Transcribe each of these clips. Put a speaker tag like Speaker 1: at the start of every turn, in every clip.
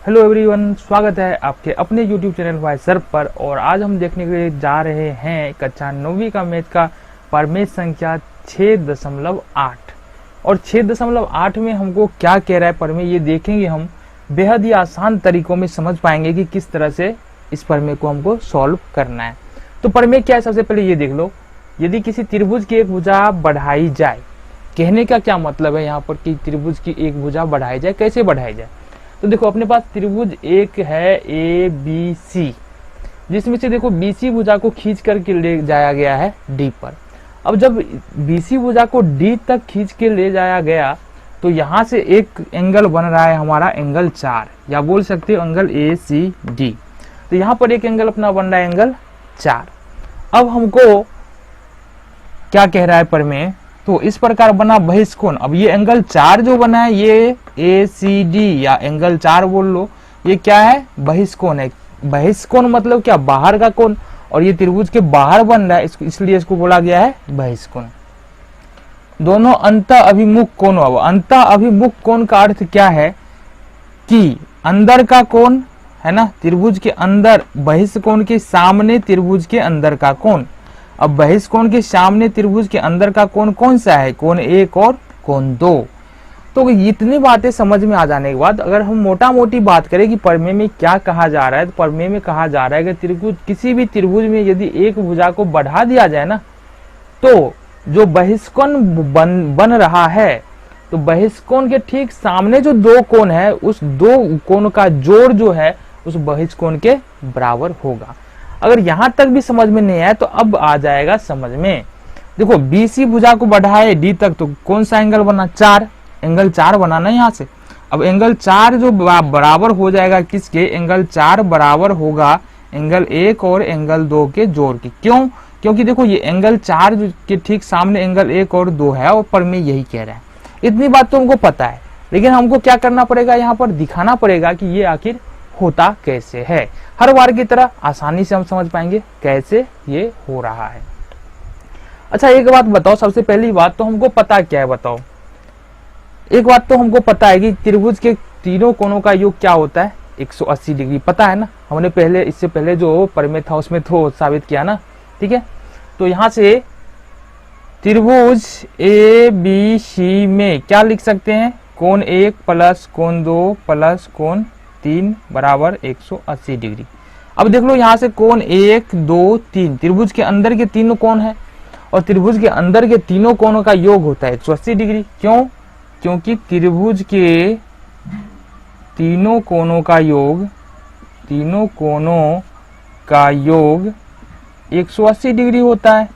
Speaker 1: Hello everyone, स्वागत है आपके अपने YouTube चैनल भाई सर पर। और आज हम देखने के लिए जा रहे हैं कक्षा 9वीं का मैथ का प्रमेय संख्या 6.8। और 6.8 में हमको क्या कह रहा है प्रमेय, ये देखेंगे हम। बेहद ही आसान तरीकों में समझ पाएंगे कि किस तरह से इस प्रमेय को हमको सॉल्व करना है। तो प्रमेय क्या है, सबसे पहले ये देख लो। यदि किसी त्रिभुज की एक भुजा बढ़ाई जाए, कहने का क्या मतलब है यहाँ पर कि त्रिभुज की एक भुजा बढ़ाई जाए, कैसे बढ़ाई जाए। तो देखो अपने पास त्रिभुज एक है ए बी सी, जिसमें से देखो बीसी भुजा को खींच करके ले जाया गया है डी पर। अब जब बीसी भुजा को डी तक खींच के ले जाया गया तो यहाँ से एक एंगल बन रहा है हमारा एंगल 4, या बोल सकते हो एंगल ए सी डी। तो यहाँ पर एक एंगल अपना बन रहा है एंगल 4। अब हमको क्या कह रहा है प्रमेय, तो इस प्रकार बना बहिष्कोण। अब ये एंगल 4 जो बना है ये ए सी डी या एंगल 4 बोल लो, ये क्या है, बहिष्कोण है। बहिष्कोण मतलब क्या, बाहर का कोण। और ये त्रिभुज के बाहर बन रहा है, इसलिए इसको बोला गया है बहिष्कोण। दोनों अंत अभिमुख कोण। अब अंत अभिमुख कोण का अर्थ क्या है कि अंदर का कोण है ना, त्रिभुज के अंदर, बहिष्कोण के सामने त्रिभुज के अंदर का कोण। अब बहिष्कोण के सामने त्रिभुज के अंदर का कोण कौन सा है, कोण 1 और कोण 2। तो इतनी बातें समझ में आ जाने के बाद अगर हम मोटा मोटी बात करें कि प्रमेय में क्या कहा जा रहा है, तो प्रमेय में कहा जा रहा है कि त्रिभुज, किसी भी त्रिभुज में यदि एक भुजा को बढ़ा दिया जाए ना, तो जो बहिष्कोण बन रहा है, तो बहिष्कोण के ठीक सामने जो दो कोण है, उस दो कोण का जोड़ जो है उस बहिष्कोण के बराबर होगा। अगर यहां तक भी समझ में नहीं आया तो अब आ जाएगा समझ में। देखो बीसी भुजा को बढ़ाए डी तक, तो कौन सा एंगल बना, 4, एंगल 4 बनाना यहाँ से। अब एंगल 4 जो बराबर हो जाएगा किसके, एंगल 4 बराबर होगा एंगल 1 और एंगल 2 के जोड़ के। क्यों, क्योंकि देखो ये एंगल 4 के ठीक सामने एंगल 1 और 2 है, और प्रमेय यही कह रहा है। इतनी बात तो हमको पता है, लेकिन हमको क्या करना पड़ेगा, यहाँ पर दिखाना पड़ेगा कि ये आखिर होता कैसे है। हर बार की तरह आसानी से हम समझ पाएंगे कैसे ये हो रहा है। अच्छा एक बात बताओ, सबसे पहली बात तो हमको पता क्या है, बताओ। एक बात तो हमको पता है कि त्रिभुज के तीनों कोणों का योग क्या होता है, 180 डिग्री, पता है ना। हमने पहले, इससे पहले जो प्रमेय था उसमें तो साबित किया ना, ठीक है। तो यहाँ से त्रिभुज ए बी सी में क्या लिख सकते हैं, कोण 1 प्लस कोण 2 प्लस कोण 3 बराबर 180 डिग्री। अब देख लो यहाँ से कोण 1 2 3, त्रिभुज के अंदर के तीनों कोण है, और त्रिभुज के अंदर के तीनों कोणों का योग होता है 180 डिग्री। क्यों, क्योंकि त्रिभुज के तीनों कोणों का योग, तीनों कोणों का योग 180 डिग्री होता है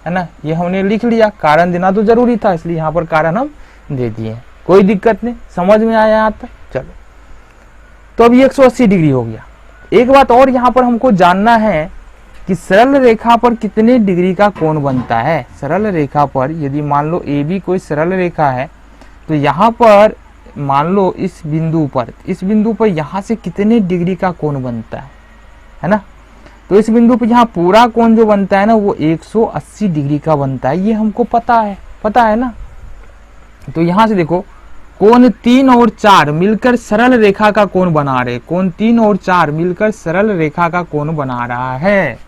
Speaker 1: ना। ये हमने लिख लिया, कारण देना तो जरूरी था, इसलिए यहाँ पर कारण हम दे दिए। कोई दिक्कत नहीं, समझ में आया यहाँ तक, चलो। तो अब ये 180 डिग्री हो गया। एक बात और यहाँ पर हमको जानना है कि सरल रेखा पर कितने डिग्री का कोण बनता है। सरल रेखा पर यदि मान लो ए बी कोई सरल रेखा है, तो यहाँ पर मान लो इस बिंदु पर यहाँ से कितने डिग्री का कोण बनता है ना। तो इस बिंदु पर यहाँ पूरा कोण जो बनता है ना, वो 180 डिग्री का बनता है, ये हमको पता है ना। तो यहाँ से देखो कोण 3 और 4 मिलकर सरल रेखा का कोण बना रहे, कोण 3 और 4 मिलकर सरल रेखा का कोण बना रहा है।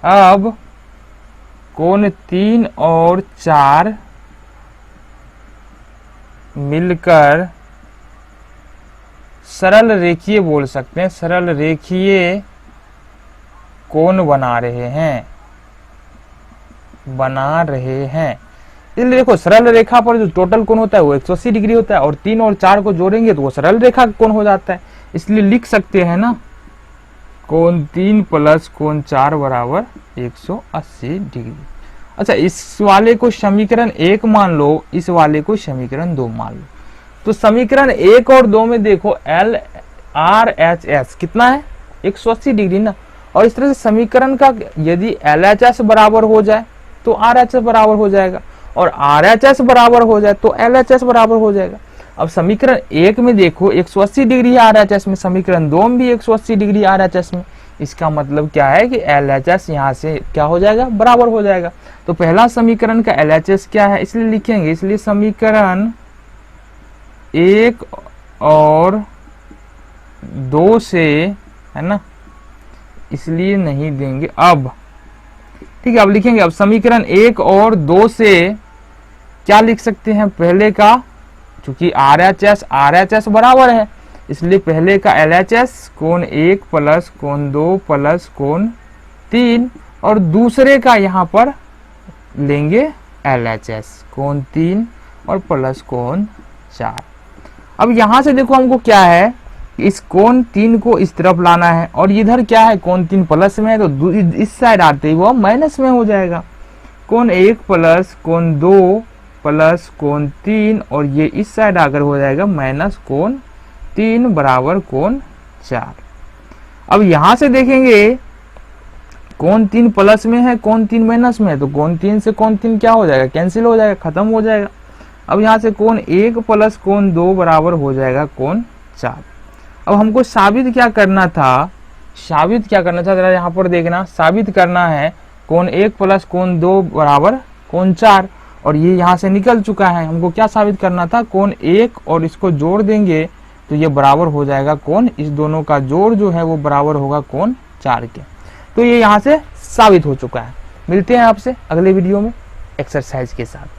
Speaker 1: अब कोण 3 और 4 मिलकर सरल रेखीय, बोल सकते हैं सरल रेखीय कोण बना रहे हैं। इसलिए देखो सरल रेखा पर जो टोटल कोण होता है वो 180 डिग्री होता है, और 3 और 4 को जोड़ेंगे तो वो सरल रेखा का कोण हो जाता है। इसलिए लिख सकते हैं ना, कोण 3 प्लस कोण 4 बराबर 180 डिग्री। अच्छा इस वाले को समीकरण 1 मान लो, इस वाले को समीकरण 2 मान लो। तो समीकरण 1 और 2 में देखो एल आर एच एस कितना है, 180 डिग्री ना। और इस तरह से समीकरण का यदि एल एच एस बराबर हो जाए तो आर एच एस बराबर हो जाएगा, और आर एच एस बराबर हो जाए तो एल एच एस बराबर हो जाएगा। अब समीकरण 1 में देखो 180 डिग्री आर एच एस में, समीकरण 2 में भी 180 डिग्री आर एच एस में। इसका मतलब क्या है कि एल एच एस यहाँ से क्या हो जाएगा, बराबर हो जाएगा। तो पहला समीकरण का एल एच एस क्या है, इसलिए लिखेंगे, इसलिए समीकरण 1 और 2 से, है ना, इसलिए नहीं देंगे। अब ठीक है, अब लिखेंगे। अब समीकरण 1 और 2 से क्या लिख सकते हैं? पहले का, चूंकि RHS बराबर है, इसलिए पहले का LHS कोण 1 प्लस कोण 2 प्लस कोण 3, और दूसरे का यहाँ पर लेंगे LHS कोण 3 और प्लस कोण 4। अब यहाँ से देखो हमको क्या है, इस कोण 3 को इस तरफ लाना है, और इधर क्या है, कोण 3 प्लस में है, तो इस साइड आते ही वो माइनस में हो जाएगा। कोण 1 प्लस कोण 2 प्लस कोण 3, और ये इस साइड आकर हो जाएगा माइनस कोण 3 बराबर कोण 4। अब यहां से देखेंगे कोण 3 प्लस में है, कोण 3 माइनस में है, तो कोण 3 से कोण 3 क्या हो जाएगा? कैंसिल हो जाएगा, खत्म हो जाएगा। अब यहाँ से कोण 1 प्लस कोण 2 बराबर हो जाएगा कोण 4। अब हमको साबित क्या करना था? जरा यहाँ पर देखना, साबित करना है कोण 1 प्लस कोण 2 बराबर कोण 4, और ये यहाँ से निकल चुका है। हमको क्या साबित करना था? कोण 1 और इसको जोड़ देंगे तो ये बराबर हो जाएगा कोण, इस दोनों का जोड़ जो है वो बराबर होगा कोण 4 के। तो ये यहाँ से साबित हो चुका है। मिलते हैं आपसे अगले वीडियो में एक्सरसाइज के साथ।